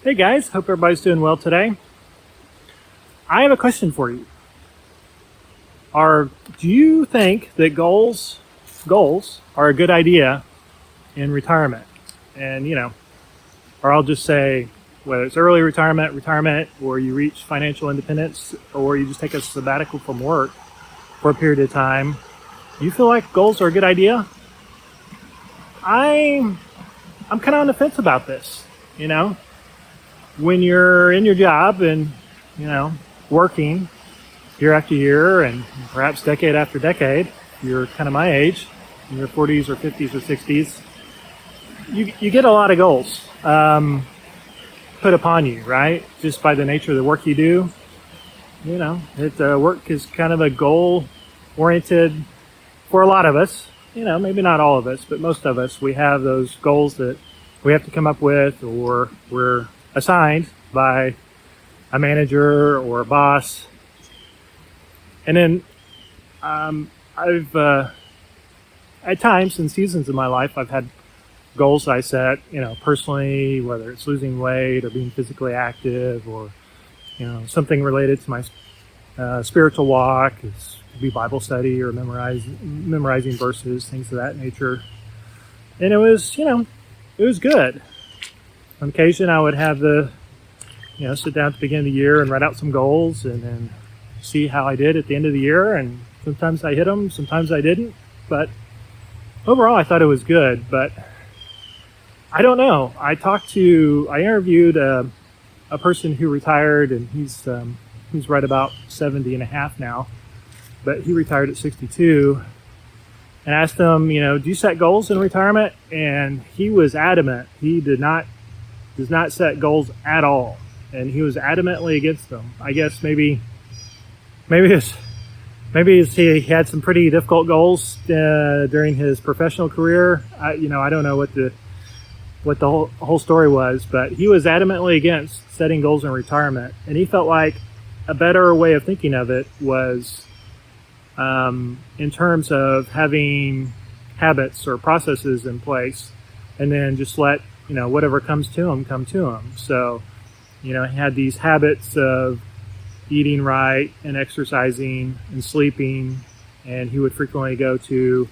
Hey guys, hope everybody's doing well today. I have a question for you. Do you think that goals are a good idea in retirement? And or I'll just say whether it's early retirement, or you reach financial independence, or you just take a sabbatical from work for a period of time, do you feel like goals are a good idea? I'm kind of on the fence about this. When you're in your job and working year after year and perhaps decade after decade, you're kind of my age, in your 40s or 50s or 60s, you get a lot of goals put upon you, right? Just by the nature of the work you do. Work is kind of a goal oriented for a lot of us. Maybe not all of us, but most of us. We have those goals that we have to come up with, or we're assigned by a manager or a boss. And then I've at times in seasons of my life, I've had goals I set, personally, whether it's losing weight or being physically active, or something related to my spiritual walk. It could be Bible study or memorizing verses, things of that nature. And it was good. On occasion, I would have sit down at the beginning of the year and write out some goals, and then see how I did at the end of the year. And sometimes I hit them, sometimes I didn't. But overall, I thought it was good. But I don't know. I interviewed a person who retired, and he's right about 70 and a half now. But he retired at 62. And I asked him, do you set goals in retirement? And he was adamant. He does not set goals at all, and he was adamantly against them. I guess maybe he had some pretty difficult goals during his professional career. I don't know what the whole story was, but he was adamantly against setting goals in retirement, and he felt like a better way of thinking of it was in terms of having habits or processes in place, and then just let whatever comes to him, come to him. So, he had these habits of eating right and exercising and sleeping, and he would frequently go to,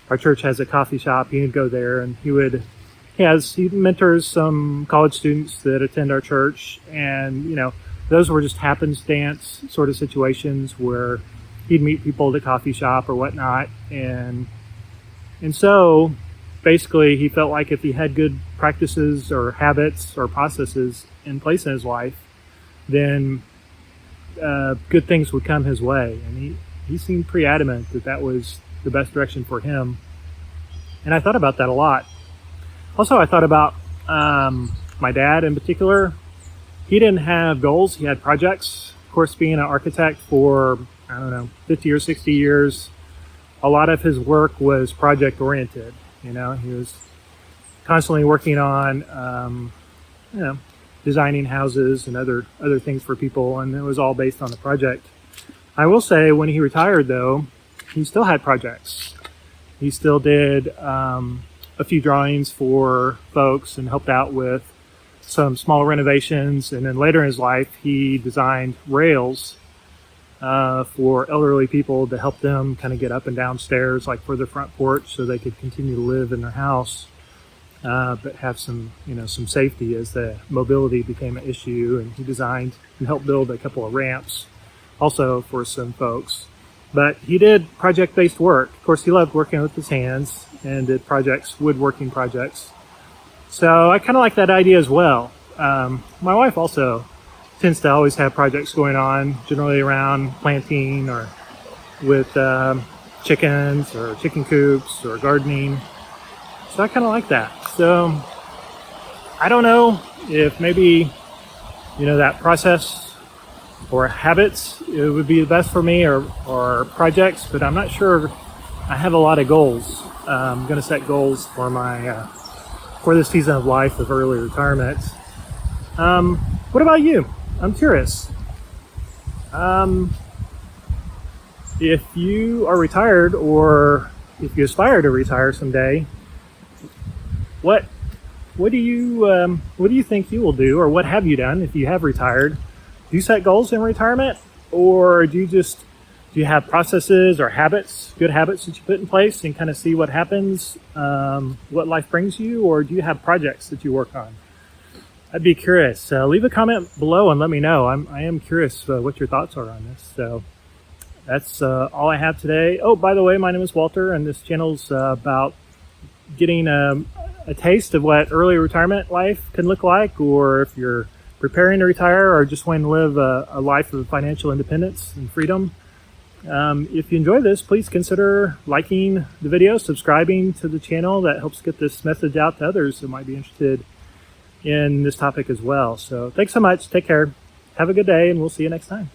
our church has a coffee shop, he would go there, and he mentors some college students that attend our church, and, those were just happenstance sort of situations where he'd meet people at the coffee shop or whatnot, and so basically, he felt like if he had good practices or habits or processes in place in his life, then good things would come his way. And he seemed pretty adamant that was the best direction for him. And I thought about that a lot. Also, I thought about my dad in particular. He didn't have goals. He had projects. Of course, being an architect for, 50 or 60 years, a lot of his work was project oriented. He was constantly working on, designing houses and other things for people, and it was all based on the project. I will say, when he retired, though, he still had projects. He still did a few drawings for folks and helped out with some small renovations, and then later in his life, he designed rails for elderly people to help them kind of get up and down stairs, like for their front porch, so they could continue to live in their house, but have some safety as the mobility became an issue. And he designed and helped build a couple of ramps also for some folks. But he did project-based work. Of course, he loved working with his hands and did woodworking projects. So I kind of like that idea as well. My wife also tends to always have projects going on, generally around planting or with chickens or chicken coops or gardening. So I kind of like that. So I don't know if maybe, that process or habits, it would be the best for me, or projects, but I'm not sure I have a lot of goals. I'm going to set goals for for this season of life of early retirement. What about you? I'm curious. If you are retired, or if you aspire to retire someday, what what do you think you will do, or what have you done if you have retired? Do you set goals in retirement, or do you have processes or habits, good habits that you put in place and kind of see what happens, what life brings you, or do you have projects that you work on? I'd be curious. Leave a comment below and let me know. I am curious what your thoughts are on this. So that's all I have today. Oh, by the way, my name is Walter, and this channel's about getting a taste of what early retirement life can look like, or if you're preparing to retire or just want to live a life of financial independence and freedom. If you enjoy this, please consider liking the video, subscribing to the channel. That helps get this message out to others who might be interested in this topic as well. So thanks so much. Take care. Have a good day, and we'll see you next time.